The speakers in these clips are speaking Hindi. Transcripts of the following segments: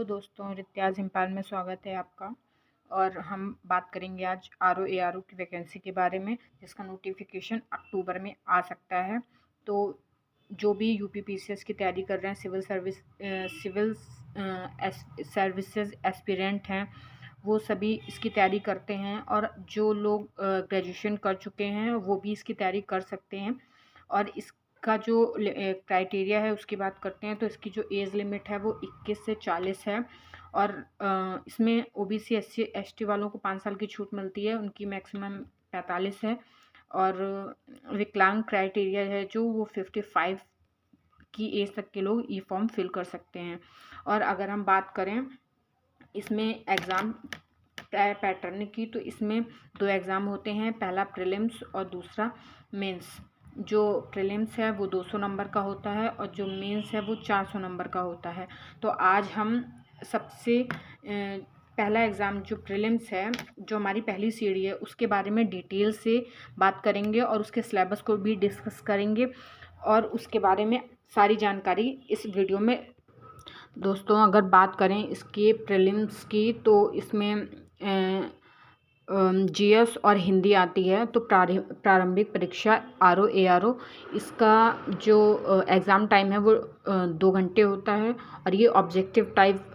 दोस्तों, रित्याज हिमपाल में स्वागत है आपका। और हम बात करेंगे आज RO की वैकेंसी के बारे में, जिसका नोटिफिकेशन अक्टूबर में आ सकता है। तो जो भी UPPCS की तैयारी कर रहे हैं, सिविल सर्विसेज एस्पिरेंट हैं, वो सभी इसकी तैयारी करते हैं। और जो लोग ग्रेजुएशन कर चुके हैं वो भी इसकी तैयारी कर सकते हैं। और इसका जो क्राइटेरिया है उसकी बात करते हैं, तो इसकी जो एज लिमिट है वो 21 से 40 है। और इसमें OBC SC ST वालों को 5 साल की छूट मिलती है, उनकी मैक्सिमम 45 है। और विकलांग क्राइटेरिया है जो वो 55 की एज तक के लोग ई फॉर्म फिल कर सकते हैं। और अगर हम बात करें इसमें एग्ज़ाम पैटर्न की, तो इसमें 2 एग्ज़ाम होते हैं, पहला प्रीलिम्स और दूसरा मेंस। जो प्रीलिम्स है वो 200 नंबर का होता है और जो मेंस है वो 400 नंबर का होता है। तो आज हम सबसे पहला एग्ज़ाम जो प्रीलिम्स है, जो हमारी पहली सीढ़ी है, उसके बारे में डिटेल से बात करेंगे और उसके सिलेबस को भी डिस्कस करेंगे और उसके बारे में सारी जानकारी इस वीडियो में। दोस्तों, अगर बात करें इसके प्रीलिम्स की, तो इसमें GS और हिंदी आती है। तो प्रारंभिक परीक्षा RO इसका जो एग्ज़ाम टाइम है वो 2 घंटे होता है और ये ऑब्जेक्टिव टाइप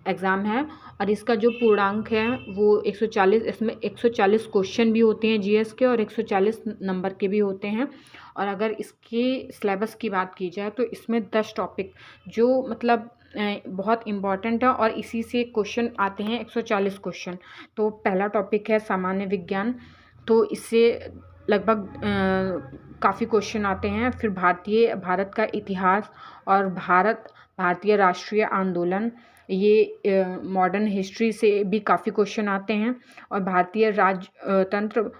एग्ज़ाम है। और इसका जो पूर्णांक है वो 140, इसमें 140 क्वेश्चन भी होते हैं GS के और 140 नंबर के भी होते हैं। और अगर इसके सिलेबस की बात की जाए तो इसमें 10 टॉपिक जो मतलब बहुत इम्पॉर्टेंट है और इसी से क्वेश्चन आते हैं, 140 क्वेश्चन। तो पहला टॉपिक है सामान्य विज्ञान, तो इससे लगभग काफ़ी क्वेश्चन आते हैं। फिर भारत का इतिहास और भारतीय राष्ट्रीय आंदोलन, ये मॉडर्न हिस्ट्री से भी काफ़ी क्वेश्चन आते हैं। और भारतीय राजतंत्र,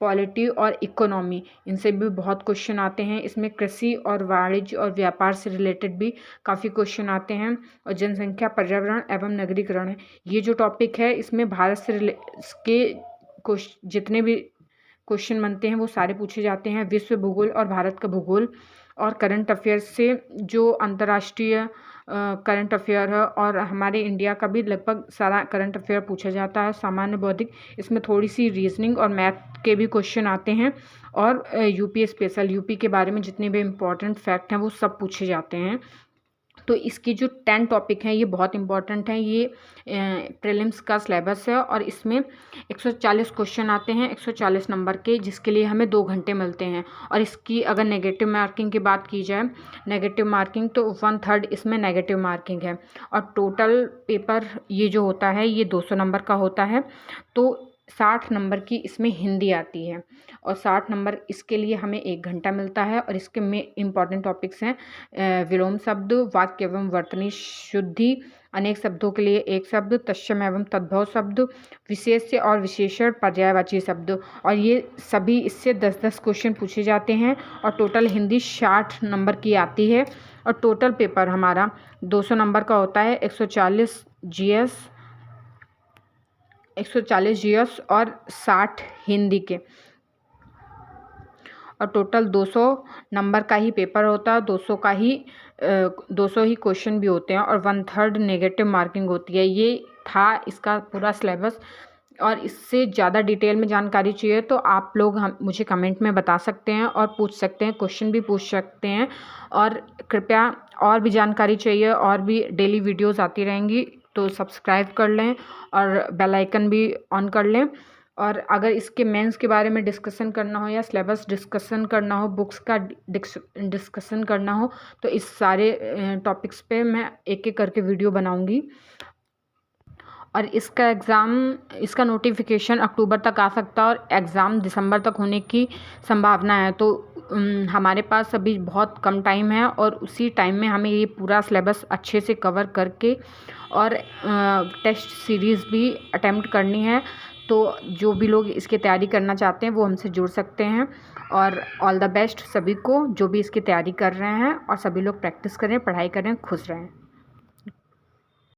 पॉलिटी और इकोनॉमी, इनसे भी बहुत क्वेश्चन आते हैं। इसमें कृषि और वाणिज्य और व्यापार से रिलेटेड भी काफ़ी क्वेश्चन आते हैं। और जनसंख्या, पर्यावरण एवं नगरीकरण है, ये जो टॉपिक है इसमें भारत से के जितने भी क्वेश्चन बनते हैं वो सारे पूछे जाते हैं। विश्व भूगोल और भारत का भूगोल और करंट अफेयर्स से जो अंतर्राष्ट्रीय करंट अफेयर है और हमारे इंडिया का भी लगभग सारा करंट अफेयर पूछा जाता है। सामान्य बौद्धिक, इसमें थोड़ी सी रीजनिंग और मैथ के भी क्वेश्चन आते हैं। और UP स्पेशल, UP के बारे में जितने भी इम्पोर्टेंट फैक्ट हैं वो सब पूछे जाते हैं। तो इसकी जो 10 टॉपिक हैं ये बहुत इंपॉर्टेंट हैं। ये प्रीलिम्स का सिलेबस है और इसमें 140 क्वेश्चन आते हैं, 140 नंबर के, जिसके लिए हमें 2 घंटे मिलते हैं। और इसकी अगर नेगेटिव मार्किंग की बात की जाए, नेगेटिव मार्किंग, तो 1/3 इसमें नेगेटिव मार्किंग है। और टोटल पेपर ये जो होता है ये 200 नंबर का होता है। तो 60 नंबर की इसमें हिंदी आती है और 60 नंबर इसके लिए हमें 1 घंटा मिलता है। और इसके में इम्पॉर्टेंट टॉपिक्स हैं विलोम शब्द, वाक्य एवं वर्तनी शुद्धि, अनेक शब्दों के लिए एक शब्द, तत्सम एवं तद्भव शब्द, विशेष्य और विशेषण, पर्यायवाची शब्द। और ये सभी इससे 10-10 क्वेश्चन पूछे जाते हैं। और टोटल हिंदी 60 नंबर की आती है। और टोटल पेपर हमारा 200 नंबर का होता है, 140 GS और 60 हिंदी के। और टोटल 200 नंबर का ही पेपर होता है, 200 ही क्वेश्चन भी होते हैं और 1/3 नेगेटिव मार्किंग होती है। ये था इसका पूरा सिलेबस। और इससे ज़्यादा डिटेल में जानकारी चाहिए तो आप लोग मुझे कमेंट में बता सकते हैं और पूछ सकते हैं, क्वेश्चन भी पूछ सकते हैं। और कृपया और भी जानकारी चाहिए और भी डेली वीडियोज़ आती रहेंगी तो सब्सक्राइब कर लें और बेल आइकन भी ऑन कर लें। और अगर इसके मेंस के बारे में डिस्कशन करना हो या सिलेबस डिस्कशन करना हो, बुक्स का डिस्कशन करना हो, तो इस सारे टॉपिक्स पे मैं एक-एक करके वीडियो बनाऊंगी। और इसका नोटिफिकेशन अक्टूबर तक आ सकता है और एग्ज़ाम दिसंबर तक होने की संभावना है। तो हमारे पास अभी बहुत कम टाइम है और उसी टाइम में हमें ये पूरा सिलेबस अच्छे से कवर करके और टेस्ट सीरीज़ भी अटेम्प्ट करनी है। तो जो भी लोग इसकी तैयारी करना चाहते हैं वो हमसे जुड़ सकते हैं। और ऑल द बेस्ट सभी को जो भी इसकी तैयारी कर रहे हैं, और सभी लोग प्रैक्टिस करें, पढ़ाई करें, खुश रहें।